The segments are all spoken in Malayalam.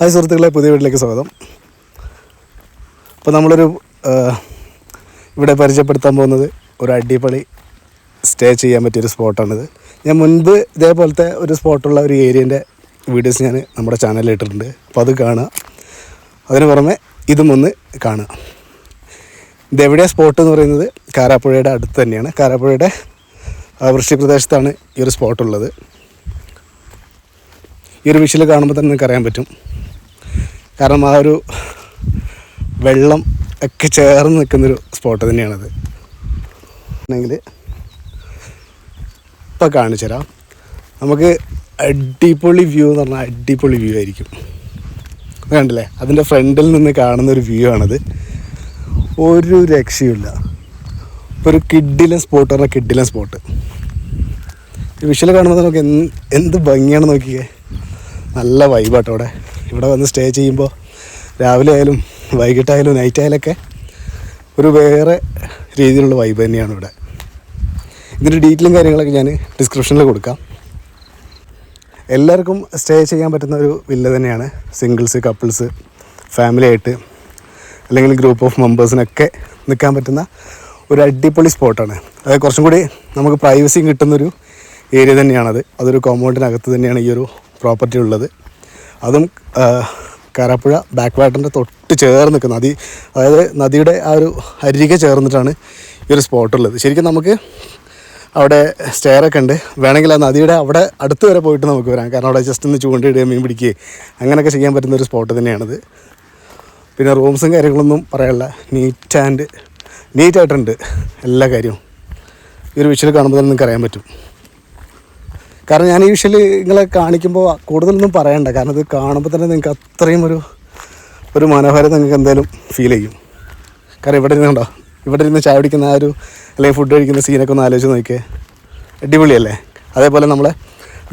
ഹായ് സുഹൃത്തുക്കളെ, പുതിയ വീട്ടിലേക്ക് സ്വാഗതം. അപ്പോൾ നമ്മളൊരു ഇവിടെ പരിചയപ്പെടുത്താൻ പോകുന്നത് ഒരു അടിപൊളി സ്റ്റേ ചെയ്യാൻ പറ്റിയൊരു സ്പോട്ടാണിത്. ഞാൻ മുൻപ് ഇതേപോലത്തെ ഒരു സ്പോട്ടുള്ള ഒരു ഏരിയൻ്റെ വീഡിയോസ് ഞാൻ നമ്മുടെ ചാനലിൽ ഇട്ടിട്ടുണ്ട്. അപ്പോൾ അത് കാണുക. അതിന് പുറമെ ഇതും ഒന്ന് കാണുക. ഇതെവിടെയാണ് സ്പോട്ട് എന്ന് പറയുന്നത്? കാരാപ്പുഴയുടെ അടുത്ത് തന്നെയാണ്. കാരാപ്പുഴയുടെ വൃഷ്ടിപ്രദേശത്താണ് ഈ ഒരു സ്പോട്ടുള്ളത്. ഈ ഒരു വിഷ്വൽ കാണുമ്പോൾ തന്നെ നിങ്ങൾക്ക് അറിയാൻ പറ്റും. കാരണം ആ ഒരു വെള്ളം ഒക്കെ ചേർന്ന് നിൽക്കുന്നൊരു സ്പോട്ട് തന്നെയാണത്. ആണെങ്കിൽ ഇപ്പം കാണിച്ചു തരാം. നമുക്ക് അടിപൊളി വ്യൂ എന്ന് പറഞ്ഞാൽ അടിപൊളി വ്യൂ ആയിരിക്കും. കണ്ടില്ലേ, അതിൻ്റെ ഫ്രണ്ടിൽ നിന്ന് കാണുന്നൊരു വ്യൂ ആണത്. ഒരു രക്ഷയുമില്ല. ഇപ്പോൾ ഒരു കിഡിലൻ സ്പോട്ട് പറഞ്ഞാൽ കിഡിലൻ സ്പോട്ട്. ഈ വിഷ്വൽ കാണുമ്പോൾ നമുക്ക് എന്ത് ഭംഗിയാണെന്ന് നോക്കിയേ. നല്ല വൈബാട്ടോ അവിടെ. ഇവിടെ വന്ന് സ്റ്റേ ചെയ്യുമ്പോൾ രാവിലെ ആയാലും വൈകിട്ടായാലും നൈറ്റ് ആയാലൊക്കെ ഒരു വേറെ രീതിയിലുള്ള വൈബ് തന്നെയാണ് ഇവിടെ. ഇതിൻ്റെ ഡീറ്റെയിലും കാര്യങ്ങളൊക്കെ ഞാൻ ഡിസ്ക്രിപ്ഷനിൽ കൊടുക്കാം. എല്ലാവർക്കും സ്റ്റേ ചെയ്യാൻ പറ്റുന്ന ഒരു വില്ല തന്നെയാണ്. സിംഗിൾസ്, കപ്പിൾസ്, ഫാമിലി ആയിട്ട് അല്ലെങ്കിൽ ഗ്രൂപ്പ് ഓഫ് മെമ്പേഴ്സിനൊക്കെ നിൽക്കാൻ പറ്റുന്ന ഒരു അടിപൊളി സ്പോട്ടാണ്. അത് കുറച്ചും കൂടി നമുക്ക് പ്രൈവസിയും കിട്ടുന്നൊരു ഏരിയ തന്നെയാണത്. അതൊരു കോമ്പൗണ്ടിനകത്ത് തന്നെയാണ് ഈ ഒരു പ്രോപ്പർട്ടി ഉള്ളത്. അതും കാരാപ്പുഴ ബാക്ക് വാട്ടറിൻ്റെ തൊട്ട് ചേർന്ന് നിൽക്കുന്ന അതായത് നദിയുടെ ആ ഒരു അരികെ ചേർന്നിട്ടാണ് ഈ ഒരു സ്പോട്ടുള്ളത്. ശരിക്കും നമുക്ക് അവിടെ സ്റ്റെയറൊക്കെ ഉണ്ട്. വേണമെങ്കിൽ ആ നദിയുടെ അവിടെ അടുത്ത് വരെ പോയിട്ട് നമുക്ക് വരാം. കാരണം അവിടെ ജസ്റ്റ് ഒന്ന് ചൂണ്ടയിടുക, മീൻ പിടിക്കുകയും അങ്ങനെയൊക്കെ ചെയ്യാൻ പറ്റുന്ന ഒരു സ്പോട്ട് തന്നെയാണത്. പിന്നെ റൂംസും കാര്യങ്ങളൊന്നും പറയാനില്ല. നീറ്റായിട്ടുണ്ട് എല്ലാ കാര്യവും. ഈ ഒരു വിഷ്വൽ കാണുമ്പോൾ തന്നെ നിങ്ങൾക്ക് അറിയാൻ പറ്റും. കാരണം ഞാൻ ഈ വിഷ്വൽ നിങ്ങളെ കാണിക്കുമ്പോൾ കൂടുതലൊന്നും പറയണ്ട. കാരണം ഇത് കാണുമ്പോൾ തന്നെ നിങ്ങൾക്ക് അത്രയും ഒരു മനോഹാരിത നിങ്ങൾക്ക് എന്തായാലും ഫീൽ ചെയ്യും. കാരണം ഇവിടെ ഇരുന്ന് ചായ പിടിക്കുന്ന ആ ഒരു അല്ലെങ്കിൽ ഫുഡ് കഴിക്കുന്ന സീനൊക്കെ ഒന്ന് ആലോചിച്ച് നോക്കിയേ. അടിപൊളിയല്ലേ? അതേപോലെ നമ്മളെ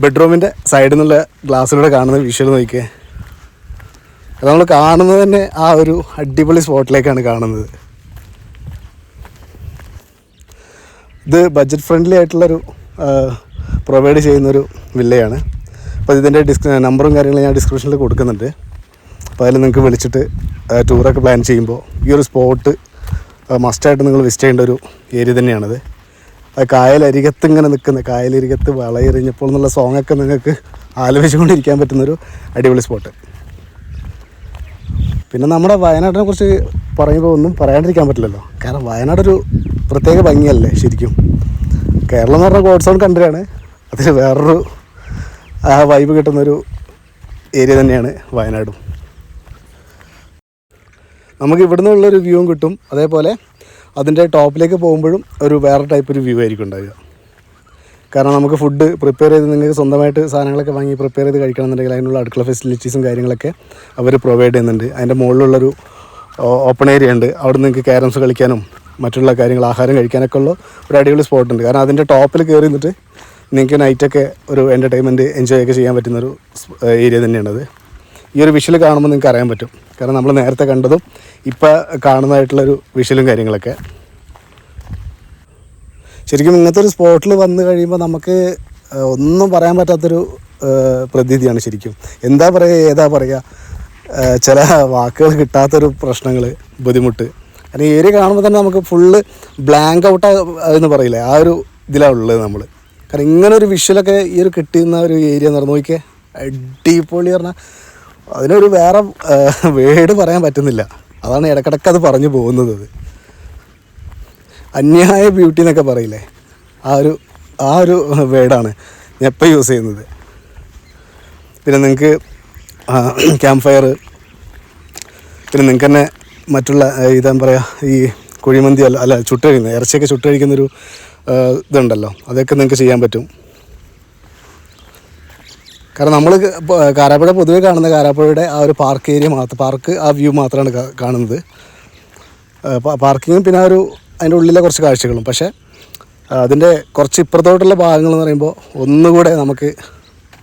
ബെഡ്റൂമിൻ്റെ സൈഡിൽ നിന്നുള്ള ഗ്ലാസ്സിലൂടെ കാണുന്ന വിഷ്വൽ നോക്കിയേ. അത് നമ്മൾ കാണുന്നത് തന്നെ ആ ഒരു അടിപൊളി സ്പോട്ടിലേക്കാണ് കാണുന്നത്. ഇത് ബഡ്ജറ്റ് ഫ്രണ്ട്ലി ആയിട്ടുള്ളൊരു പ്രൊവൈഡ് ചെയ്യുന്നൊരു വില്ലയാണ്. അപ്പോൾ ഇതിൻ്റെ നമ്പറും കാര്യങ്ങളും ഞാൻ ഡിസ്ക്രിപ്ഷനിൽ കൊടുക്കുന്നുണ്ട്. അപ്പോൾ അതിൽ നിങ്ങൾക്ക് വിളിച്ചിട്ട് ടൂറൊക്കെ പ്ലാൻ ചെയ്യുമ്പോൾ ഈ ഒരു സ്പോട്ട് മസ്റ്റായിട്ട് നിങ്ങൾ വിസിറ്റ് ചെയ്യേണ്ട ഒരു ഏരിയ തന്നെയാണത്. അത് കായലരികത്ത് ഇങ്ങനെ നിൽക്കുന്ന കായലരികത്ത് വളയെറിഞ്ഞപ്പോൾ എന്നുള്ള സോങ്ങൊക്കെ നിങ്ങൾക്ക് ആലോചിച്ചുകൊണ്ടിരിക്കാൻ പറ്റുന്നൊരു അടിപൊളി സ്പോട്ട്. പിന്നെ നമ്മുടെ വയനാടിനെ കുറിച്ച് പറയുമ്പോൾ ഒന്നും പറയാണ്ടിരിക്കാൻ പറ്റില്ലല്ലോ. കാരണം വയനാടൊരു പ്രത്യേക ഭംഗിയല്ലേ ശരിക്കും. കേരളം എന്ന് പറഞ്ഞാൽ ഗോഡ്സ് ഓൺ കൺട്രിയാണ്. അതിൽ വേറൊരു വൈബ് കിട്ടുന്നൊരു ഏരിയ തന്നെയാണ് വയനാടും. നമുക്ക് ഇവിടെ നിന്നുള്ളൊരു വ്യൂവും കിട്ടും. അതേപോലെ അതിൻ്റെ ടോപ്പിലേക്ക് പോകുമ്പോഴും ഒരു വേറെ ടൈപ്പ് ഒരു വ്യൂ ആയിരിക്കും ഉണ്ടാവുക. കാരണം നമുക്ക് ഫുഡ് പ്രിപ്പയർ ചെയ്ത് നിങ്ങൾക്ക് സ്വന്തമായിട്ട് സാധനങ്ങളൊക്കെ വാങ്ങി പ്രിപ്പയർ ചെയ്ത് കഴിക്കണമെന്നുണ്ടെങ്കിൽ അതിനുള്ള അടുക്കള ഫെസിലിറ്റീസും കാര്യങ്ങളൊക്കെ അവർ പ്രൊവൈഡ് ചെയ്യുന്നുണ്ട്. അതിൻ്റെ മുകളിലുള്ളൊരു ഓപ്പൺ ഏരിയ ഉണ്ട്. അവിടെ നിങ്ങൾക്ക് ക്യാരംസ് കളിക്കാനും മറ്റുള്ള കാര്യങ്ങൾ ആഹാരം കഴിക്കാനൊക്കെ ഉള്ള ഒരു അടിപൊളി സ്പോട്ടുണ്ട്. കാരണം അതിൻ്റെ ടോപ്പിൽ കയറി നിന്നിട്ട് നിങ്ങൾക്ക് നൈറ്റൊക്കെ ഒരു എൻ്റർടൈൻമെൻറ്റ് എൻജോയ് ഒക്കെ ചെയ്യാൻ പറ്റുന്നൊരു ഏരിയ തന്നെയാണത്. ഈ ഒരു വിഷ്വൽ കാണുമ്പോൾ നിങ്ങൾക്ക് അറിയാൻ പറ്റും. കാരണം നമ്മൾ നേരത്തെ കണ്ടതും ഇപ്പോൾ കാണുന്നതായിട്ടുള്ളൊരു വിഷ്വലും കാര്യങ്ങളൊക്കെ. ശരിക്കും ഇങ്ങനത്തെ ഒരു സ്പോട്ടിൽ വന്നു കഴിയുമ്പോൾ നമുക്ക് ഒന്നും പറയാൻ പറ്റാത്തൊരു പ്രതീതിയാണ് ശരിക്കും. എന്താ പറയുക, ഏതാ പറയുക, ചില വാക്കുകൾ കിട്ടാത്തൊരു പ്രശ്നങ്ങൾ, ബുദ്ധിമുട്ട്. കാരണം ഈ ഏരിയ കാണുമ്പോൾ തന്നെ നമുക്ക് ഫുള്ള് ബ്ലാങ്ക് ഔട്ട് എന്ന് പറയില്ലേ, ആ ഒരു ഇതിലാണ് ഉള്ളത് നമ്മൾ. കാരണം ഇങ്ങനെ ഒരു വിഷ്വലൊക്കെ ഈ ഒരു കിട്ടുന്ന ഒരു ഏരിയ എന്ന് പറഞ്ഞാൽ നോക്കിയേ, അടിപൊളി പറഞ്ഞാൽ അതിനൊരു വേറെ വേർഡ് പറയാൻ പറ്റുന്നില്ല. അതാണ് ഇടക്കിടക്ക് അത് പറഞ്ഞു പോകുന്നത്. അത് അന്യായ ബ്യൂട്ടി എന്നൊക്കെ പറയില്ലേ, ആ ഒരു വേർഡാണ് ഞാൻ എപ്പോൾ യൂസ് ചെയ്യുന്നത്. പിന്നെ നിങ്ങൾക്ക് ക്യാമ്പ് ഫയർ, പിന്നെ നിങ്ങൾക്ക് തന്നെ മറ്റുള്ള ഇതാ പറയുക, ഈ കുഴിമന്തി അല്ല ചുട്ട് കഴിക്കുന്നത്, ഇറച്ചിയൊക്കെ ചുട്ട് കഴിക്കുന്നൊരു ഇതുണ്ടല്ലോ, അതൊക്കെ നിങ്ങൾക്ക് ചെയ്യാൻ പറ്റും. കാരണം നമ്മൾ കാരാപ്പുഴ പൊതുവേ കാണുന്ന കാരാപ്പുഴയുടെ ആ ഒരു പാർക്ക് ഏരിയ പാർക്ക് ആ വ്യൂ മാത്രമാണ് കാണുന്നത്. പാർക്കിങ്ങും പിന്നെ അതിൻ്റെ ഉള്ളിലെ കുറച്ച് കാഴ്ചകളും. പക്ഷേ അതിൻ്റെ കുറച്ച് ഇപ്പുറത്തോട്ടുള്ള ഭാഗങ്ങളെന്ന് പറയുമ്പോൾ ഒന്നുകൂടെ നമുക്ക്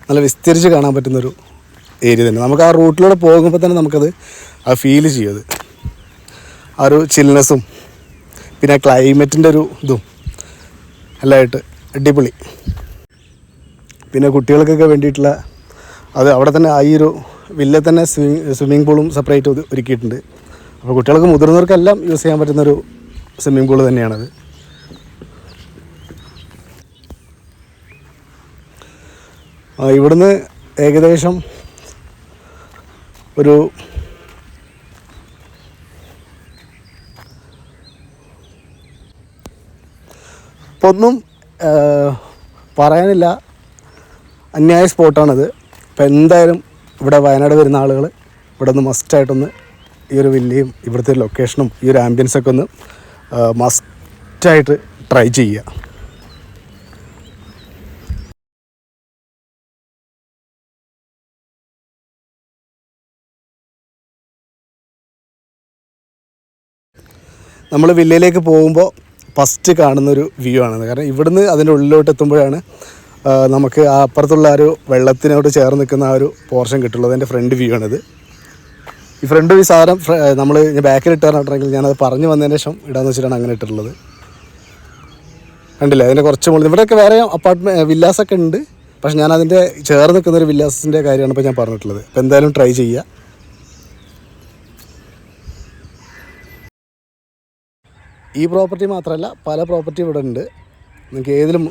നല്ല വിസ്തരിച്ച് കാണാൻ പറ്റുന്നൊരു ഏരിയ തന്നെ. നമുക്ക് ആ റൂട്ടിലൂടെ പോകുമ്പോൾ തന്നെ നമുക്കത് ഫീൽ ചെയ്യും. ആ ഒരു ചിൽനെസ്സും പിന്നെ ക്ലൈമറ്റിൻ്റെ ഒരു ഇതും എല്ലാമായിട്ട് അടിപൊളി. പിന്നെ കുട്ടികൾക്കൊക്കെ വേണ്ടിയിട്ടുള്ള അത് അവിടെ തന്നെ ഈ ഒരു വില്ല തന്നെ സ്വിമ്മിംഗ് പൂളും സെപ്പറേറ്റ് ഒരുക്കിയിട്ടുണ്ട്. അപ്പോൾ കുട്ടികൾക്ക് മുതിർന്നവർക്കെല്ലാം യൂസ് ചെയ്യാൻ പറ്റുന്നൊരു സ്വിമ്മിംഗ് പൂൾ തന്നെയാണത്. ഇവിടുന്ന് ഏകദേശം ഒരു ഇപ്പോൾ ഒന്നും പറയാനില്ല, അന്യായ സ്പോട്ടാണത്. അപ്പോൾ എന്തായാലും ഇവിടെ വയനാട് വരുന്ന ആളുകൾ ഇവിടെ ഒന്ന് മസ്റ്റായിട്ടൊന്ന് ഈ ഒരു വില്ലയും ഇവിടുത്തെ ലൊക്കേഷനും ഈ ഒരു ആംബിയൻസൊക്കെ ഒന്ന് മസ്റ്റായിട്ട് ട്രൈ ചെയ്യുക. നമ്മൾ വില്ലയിലേക്ക് പോകുമ്പോൾ ഫസ്റ്റ് കാണുന്നൊരു വ്യൂ ആണത്. കാരണം ഇവിടുന്ന് അതിൻ്റെ ഉള്ളിലോട്ട് എത്തുമ്പോഴാണ് നമുക്ക് ആ അപ്പുറത്തുള്ള ആ ഒരു വെള്ളത്തിനോട് ചേർന്ന് നിൽക്കുന്ന ആ ഒരു പോർഷൻ കിട്ടുള്ളൂ. അതിൻ്റെ ഫ്രണ്ട് വ്യൂ ആണിത്. ഈ ഫ്രണ്ട് വ്യൂ സാധനം നമ്മൾ ബാക്കിൽ ഇട്ടാറുണ്ടെങ്കിൽ ഞാനത് പറഞ്ഞു വന്നതിന് ശേഷം ഇടാന്ന് വെച്ചിട്ടാണ് അങ്ങനെ ഇട്ടിട്ടുള്ളത്. കണ്ടില്ലേ, അതിൻ്റെ കുറച്ച് മുകളിൽ ഇവിടെയൊക്കെ വേറെ വില്ലാസൊക്കെ ഉണ്ട്. പക്ഷെ ഞാനതിൻ്റെ ചേർന്ന് നിൽക്കുന്നൊരു വില്ലാസിൻ്റെ കാര്യമാണ് ഇപ്പോൾ ഞാൻ പറഞ്ഞിട്ടുള്ളത്. അപ്പോൾ എന്തായാലും ട്രൈ ചെയ്യുക. ഈ പ്രോപ്പർട്ടി മാത്രമല്ല, പല പ്രോപ്പർട്ടി ഇവിടെ ഉണ്ട്. നിങ്ങൾക്ക് ഏതിലും